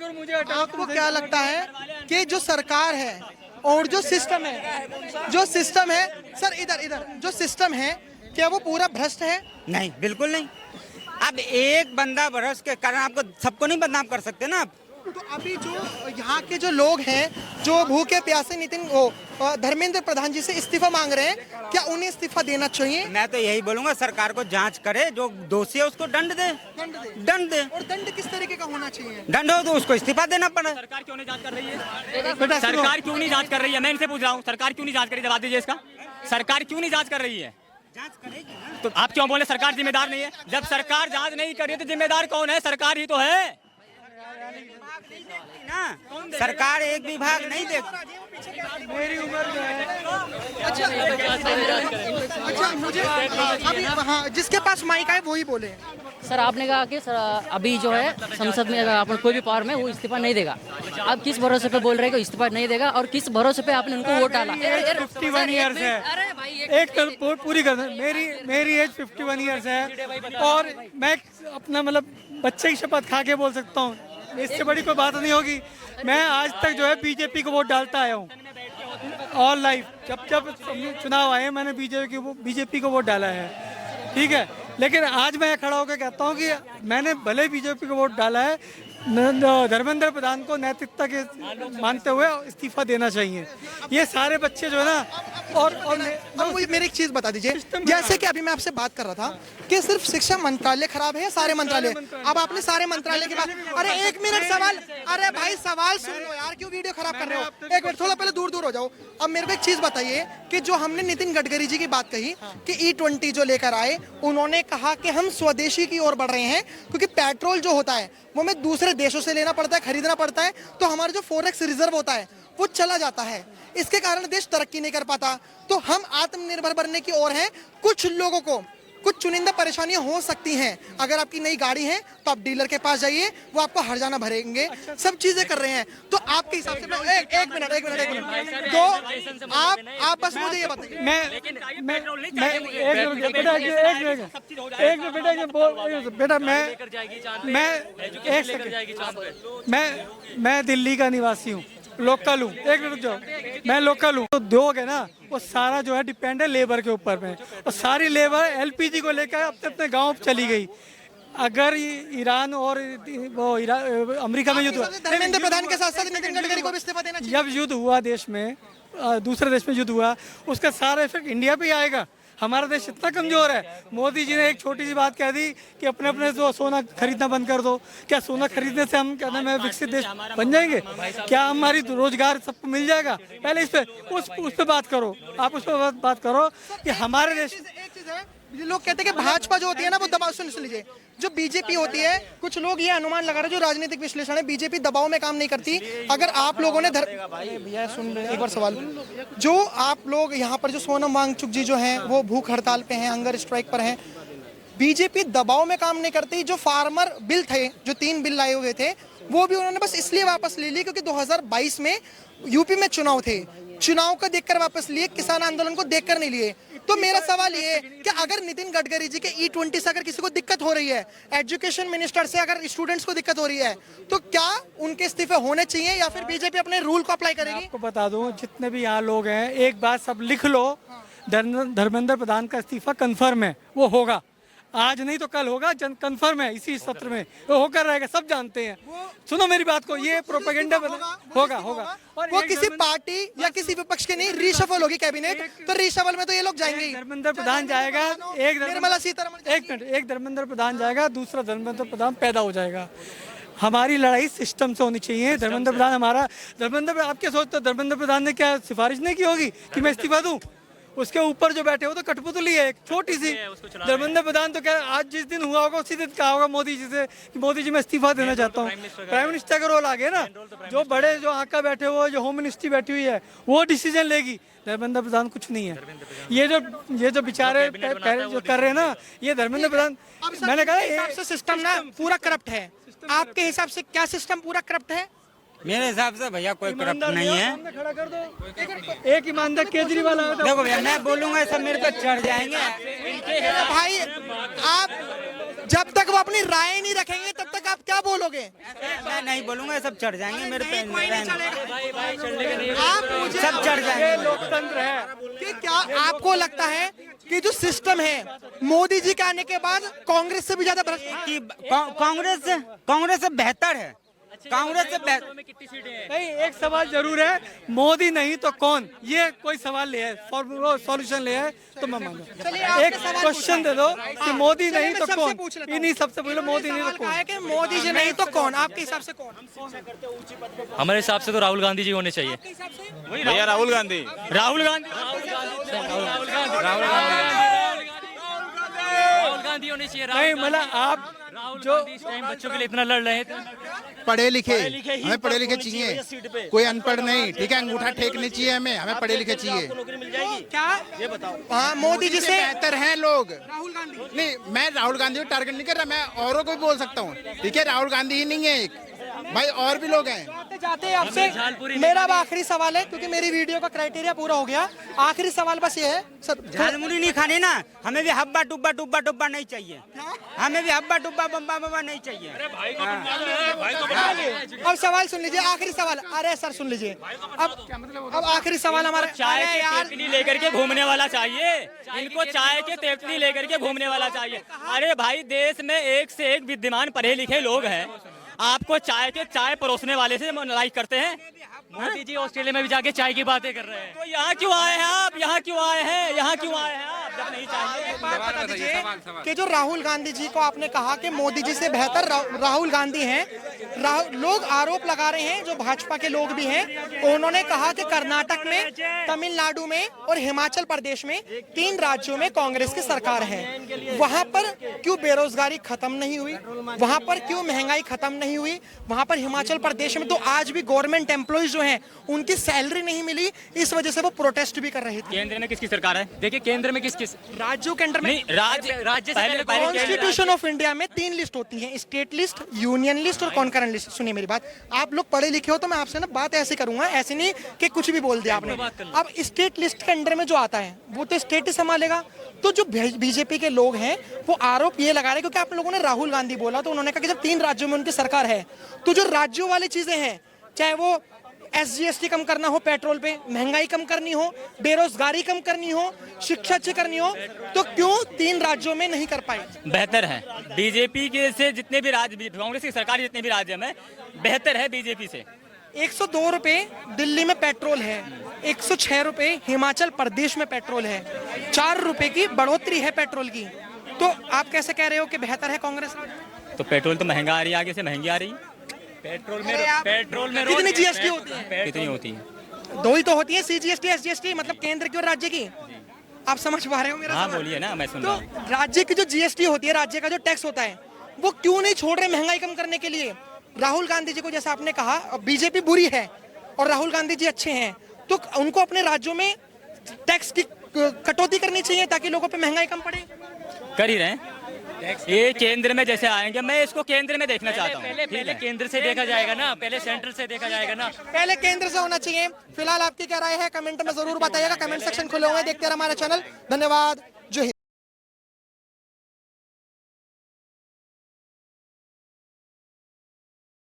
मुझे हटाओ। आपको क्या लगता है कि जो सरकार है और जो सिस्टम है सर, इधर जो सिस्टम है, क्या वो पूरा भ्रष्ट है? नहीं, बिल्कुल नहीं। अब एक बंदा भ्रष्ट के कारण आपको सबको नहीं बदनाम कर सकते ना आप। तो अभी जो यहाँ के जो लोग हैं, जो भूखे प्यासे धर्मेंद्र प्रधान जी से इस्तीफा मांग रहे हैं, क्या उन्हें इस्तीफा देना चाहिए? मैं तो यही बोलूंगा, सरकार को जांच करे, जो दोषी है उसको दंड दे। और दंड किस तरीके का होना चाहिए? दंड हो तो उसको इस्तीफा देना पड़े। सरकार क्यों नहीं जांच कर रही है? सरकार क्यों नहीं जांच कर रही है? मैं इनसे पूछ रहा हूँ, सरकार क्यों नहीं जांच कर रही है? जवाब दीजिए इसका। सरकार क्यों नहीं जांच कर रही है? जांच करेगी ना। तो आप क्यों बोले सरकार जिम्मेदार नहीं है? जब सरकार जांच नहीं कर रही है तो जिम्मेदार कौन है? सरकार ही तो है ना। सरकार एक विभाग नहीं देखती। मेरी उम्र में है। अच्छा मुझे अभी हाँ, जिसके पास माइक है वो ही बोले। सर आपने कहा कि सर अभी जो है संसद में अगर कोई भी पावर में वो इस्तीफा नहीं देगा। आप किस भरोसे पे बोल रहे हैं कि इस्तीफा नहीं देगा और किस भरोसे पे आपने उनको वोट डाला? 51 ईयर्स है। अरे भाई एक तो पूरी कर मेरी एज 51 ईयर्स है और मैं अपना मतलब बच्चे की शपथ खा के बोल सकता हूँ, इससे बड़ी कोई बात नहीं होगी। मैं आज तक जो है बीजेपी को वोट डालता आया हूँ ऑल लाइफ। जब चुनाव आए मैंने बीजेपी को वोट डाला है, ठीक है। लेकिन आज मैं खड़ा होकर कहता हूँ कि मैंने भले बीजेपी को वोट डाला है, धर्मेंद्र प्रधान को नैतिकता के मानते हुए इस्तीफा देना चाहिए। ये सारे बच्चे जो है ना और मुझे मेरी एक चीज बता दीजिए, जैसे कि अभी मैं आपसे बात कर रहा था कि सिर्फ शिक्षा मंत्रालय खराब है या सारे मंत्रालय? अब आपने सारे मंत्रालय के बाद, अरे एक मिनट सवाल, अरे भाई सवाल सुन लो यार, क्यों वीडियो खराब कर रहे हो? एक मिनट, थोड़ा पहले दूर हो जाओ। अब मेरे को एक चीज बताइए कि जो हमने नितिन गडकरी जी की बात कही कि E20 जो लेकर आए, उन्होंने कहा कि हम स्वदेशी की ओर बढ़ रहे हैं क्योंकि पेट्रोल जो होता है वो हमें दूसरे देशों से लेना पड़ता है, खरीदना पड़ता है, तो हमारा जो फॉरेक्स रिजर्व होता है वो चला जाता है। इसके कारण देश तरक्की नहीं कर पाता। तो हम आत्मनिर्भर बनने की ओर हैं। कुछ लोगों को कुछ चुनिंदा परेशानियां हो सकती हैं। अगर आपकी नई गाड़ी है तो आप डीलर के पास जाइए, वो आपको हर्जाना भरेंगे, सब चीजें कर रहे हैं। तो आपके हिसाब से एक मिनट तो आप बस मुझे ये बताइए। मैं दिल्ली का निवासी हूँ, लोकल हूँ। एक मिनट जाओ, मैं लोकल हूँ। तो उद्योग है ना, वो सारा जो है डिपेंड है लेबर के ऊपर में, और सारी लेबर एलपीजी को लेकर अपने अपने गांव चली गई। अगर ईरान और वो अमेरिका में युद्ध हुआ, धर्मेंद्र प्रधान के साथ साथ नितिन गडकरी को भी इस्तीफा देना चाहिए। जब युद्ध हुआ देश में, दूसरे देश में युद्ध हुआ, उसका सारा इफेक्ट इंडिया पे ही आएगा। हमारा देश इतना कमजोर है। मोदी जी ने एक छोटी सी बात कह दी कि अपने अपने जो सोना खरीदना बंद कर दो। क्या सोना खरीदने से हम कहते हैं विकसित देश बन जाएंगे? क्या हमारी रोजगार सबको मिल जाएगा? पहले इस पे उस पे बात करो। आप उस पर बात करो कि हमारे देश। एक चीज है, लोग कहते हैं कि भाजपा जो होती है ना वो दबाव, सुन लीजिए, जो बीजेपी होती है, कुछ लोग ये अनुमान लगा रहे हैं, जो राजनीतिक विश्लेषण है, बीजेपी दबाव में काम नहीं करती। अगर आप लोगों ने भैया सुन एक बार सवाल, जो आप लोग यहाँ पर जो सोनम वांगचुक जी जो हैं वो भूख हड़ताल पे हैं, हंगर स्ट्राइक पर हैं, बीजेपी दबाव में काम नहीं करती। जो फार्मर बिल थे, जो 3 बिल लाए हुए थे, वो भी उन्होंने बस इसलिए वापस ले लिए क्योंकि 2022 में यूपी में चुनाव थे, चुनाव को देखकर वापस लिए, किसान आंदोलन को देखकर नहीं लिए। तो मेरा सवाल ये है कि अगर नितिन गडकरी जी के E20 से अगर किसी को दिक्कत हो रही है, एजुकेशन मिनिस्टर से अगर स्टूडेंट्स को दिक्कत हो रही है, तो क्या उनके इस्तीफे होने चाहिए या फिर बीजेपी अपने रूल को अप्लाई करेगी? आपको बता दूं, जितने भी यहाँ लोग हैं, एक बात सब लिख लो, धर्मेंद्र प्रधान का इस्तीफा कंफर्म है, वो होगा। आज नहीं तो कल होगा, कंफर्म है, इसी सत्र में वो होकर रहेगा, सब जानते हैं। सुनो मेरी बात को, ये प्रोपेगेंडा होगा। और वो किसी पार्टी या किसी विपक्ष के नहीं, रीशफल होगी कैबिनेट, तो रीशफल में तो ये लोग जाएंगे। धर्मेंद्र प्रधान जाएगा, निर्मला सीतारमण, एक धर्मेंद्र प्रधान जाएगा, दूसरा धर्मेंद्र प्रधान पैदा हो जाएगा। हमारी लड़ाई सिस्टम से होनी चाहिए। धर्मेंद्र प्रधान आप क्या सोचते हो? धर्मेंद्र प्रधान ने क्या सिफारिश नहीं की होगी कि मैं इस्तीफा दूं? उसके ऊपर जो बैठे हो तो कठपुतली है, एक छोटी सी। धर्मेंद्र प्रधान तो क्या आज जिस दिन हुआ होगा उसी दिन कहा होगा मोदी जी से कि मोदी जी मैं इस्तीफा देना चाहता हूँ। प्राइम मिनिस्टर का रोल आ गया ना, जो बड़े जो आका बैठे हुए, जो होम मिनिस्ट्री बैठी हुई है, वो डिसीजन लेगी। धर्मेंद्र प्रधान कुछ नहीं है। ये जो बेचारे जो कर रहे हैं ना, ये धर्मेंद्र प्रधान, मैंने कहा सिस्टम ना पूरा करप्ट है। आपके हिसाब से क्या सिस्टम पूरा करप्ट है? मेरे हिसाब से भैया कोई करप्ट नहीं है। खड़ा कर दो। एक ईमानदार केजरीवाल आया था। देखो भैया, मैं बोलूंगा सब मेरे पे चढ़ जाएंगे। भाई आप जब तक वो अपनी राय नहीं रखेंगे तब तक आप क्या बोलोगे? मैं नहीं बोलूंगा, ये सब चढ़ जाएंगे मेरे पे। कोई नहीं चलेगा। आप मुझे सब चढ़ जाएंगे। लोकतंत्र है कि क्या आपको लगता है कि जो सिस्टम है मोदी जी के आने के बाद कांग्रेस से भी ज्यादा भ्रष्ट है? कि कांग्रेस से बेहतर है, कांग्रेस से बेहतर। नहीं, एक सवाल जरूर है, मोदी नहीं तो कौन, ये कोई सवाल ले है, सॉल्यूशन ले है तो मैं मानूंगा। चलिए, आपके एक सवाल क्वेश्चन दे दो कि मोदी चलिए, नहीं मैं तो सबसे कौन, पूछ लेता हूं। इन्हीं सबसे बोलो मोदी नहीं सवाल तो कहा है कौन। कि मोदी जी नहीं तो कौन? आपके हिसाब से कौन? हमारे हिसाब से तो राहुल गांधी जी होने चाहिए। आपके हिसाब से? भैया राहुल गांधी। राहुल गांधी होने चाहिए। नहीं मतलब आप जो इस टाइम बच्चों के लिए इतना लड़ रहे हैं। पढ़े लिखे हमें पढ़े लिखे चाहिए, कोई अनपढ़ नहीं, ठीक है? अंगूठा टेकने चाहिए हमें पढ़े लिखे चाहिए। क्या ये बताओ? हाँ, मोदी जी से बेहतर हैं लोग। राहुल गांधी। नहीं, मैं राहुल गांधी को टारगेट नहीं कर रहा, मैं औरों को भी बोल सकता हूँ, ठीक है? राहुल गांधी ही नहीं है एक, भाई और भी लोग हैं। जाते जाते आपसे मेरा अब आखिरी सवाल है, क्योंकि मेरी वीडियो का क्राइटेरिया पूरा हो गया। आखिरी सवाल बस ये है सर, झालमुड़ी नहीं खाने ना, हमें भी हब्बा टुब्बा टुब्बा टुब्बा नहीं चाहिए, हमें भी हब्बा टुब्बा बम्बा बम्बा नहीं चाहिए। अब सवाल सुन लीजिए, आखिरी सवाल। अरे सर सुन लीजिए, अब आखिरी सवाल हमारा। चाय अरे के यार, तेतली लेकर के घूमने वाला चाहिए इनको, चाय के तेतली लेकर के घूमने वाला चाहिए। अरे भाई, देश में एक से एक विद्यमान पढ़े लिखे लोग हैं, आपको चाय परोसने वाले से लाइक करते हैं। मोदी जी ऑस्ट्रेलिया में भी जाके चाय की बातें कर रहे हैं, तो यहाँ क्यों आए हैं आप? यहाँ क्यों आए हैं? यहाँ क्यों आए हैं आप जब नहीं चाहिए? एक बात बता दीजिए कि जो राहुल गांधी जी को आपने कहा कि मोदी जी से बेहतर राहुल गांधी हैं, लोग आरोप लगा रहे हैं, जो भाजपा के लोग भी हैं, उन्होंने कहा कि कर्नाटक में, तमिलनाडु में और हिमाचल प्रदेश में 3 राज्यों में कांग्रेस की सरकार है। वहां पर क्यों बेरोजगारी खत्म नहीं हुई? वहां पर क्यों महंगाई खत्म नहीं हुई? वहां पर हिमाचल प्रदेश में तो आज भी गवर्नमेंट एम्प्लॉइज जो हैं उनकी सैलरी नहीं मिली, इस वजह से वो प्रोटेस्ट भी कर रहे थे। केंद्र में किसकी सरकार है? देखिए, केंद्र में किस राज्यों के अंडर में नहीं, राज्य से पहले कॉन्स्टिट्यूशन ऑफ इंडिया में 3 लिस्ट होती हैं, स्टेट लिस्ट, यूनियन लिस्ट और कॉन्करेंट लिस्ट। सुनिए मेरी बात, आप लोग पढ़े लिखे हो तो मैं आपसे ना बात ऐसे करूंगा, ऐसे नहीं कि कुछ भी बोल दिया आपने। अब स्टेट लिस्ट के अंडर में जो आता है वो तो स्टेट ही संभालेगा। तो जो बीजेपी के लोग हैं वो आरोप ये लगा रहे हैं, क्योंकि आप लोगों ने राहुल गांधी बोला तो उन्होंने कहा कि जब 3 राज्यों में उनकी सरकार है तो जो राज्यों वाली चीजें हैं, चाहे वो SGST कम करना हो, पेट्रोल पे महंगाई कम करनी हो, बेरोजगारी कम करनी हो, शिक्षा अच्छी करनी हो, तो क्यों 3 राज्यों में नहीं कर पाए? बेहतर है बीजेपी के से, जितने भी राज्य, कांग्रेस की सरकार जितने भी राज्य में बेहतर है बीजेपी से। 102 रुपए दिल्ली में पेट्रोल है, 106 रुपए हिमाचल प्रदेश में पेट्रोल है, 4 रुपए की बढ़ोतरी है पेट्रोल की। तो आप कैसे कह रहे हो कि बेहतर है कांग्रेस? तो पेट्रोल तो महंगा आ रही है, आगे से महंगी आ रही है। पेट्रोल में कितनी GST होती है? कितनी होती है? 2 ही तो होती है, CGST SGST, मतलब केंद्र की और राज्य की। आप समझ पा रहे हो मेरा हाँ सवाल? बोलिए ना, मैं सुन तो रहा हूँ। राज्य की जो GST होती है, राज्य का जो टैक्स होता है, वो क्यों नहीं छोड़ रहे महंगाई कम करने के लिए? राहुल गांधी जी को, जैसा आपने कहा, बीजेपी बुरी है और राहुल गांधी जी अच्छे हैं, तो उनको अपने राज्यों में टैक्स की कटौती करनी चाहिए ताकि लोगों पे महंगाई कम पड़े। कर ही रहे हैं। ये केंद्र में जैसे आएंगे, मैं इसको केंद्र में देखना चाहता हूँ। पहले केंद्र से देखा जाएगा ना, पहले सेंट्रल से देखा जाएगा ना। पहले केंद्र से होना चाहिए। फिलहाल आपकी क्या राय है कमेंट में जरूर बताइएगा, कमेंट सेक्शन खुले हुए हैं, देखते रहिए हमारा चैनल। धन्यवाद।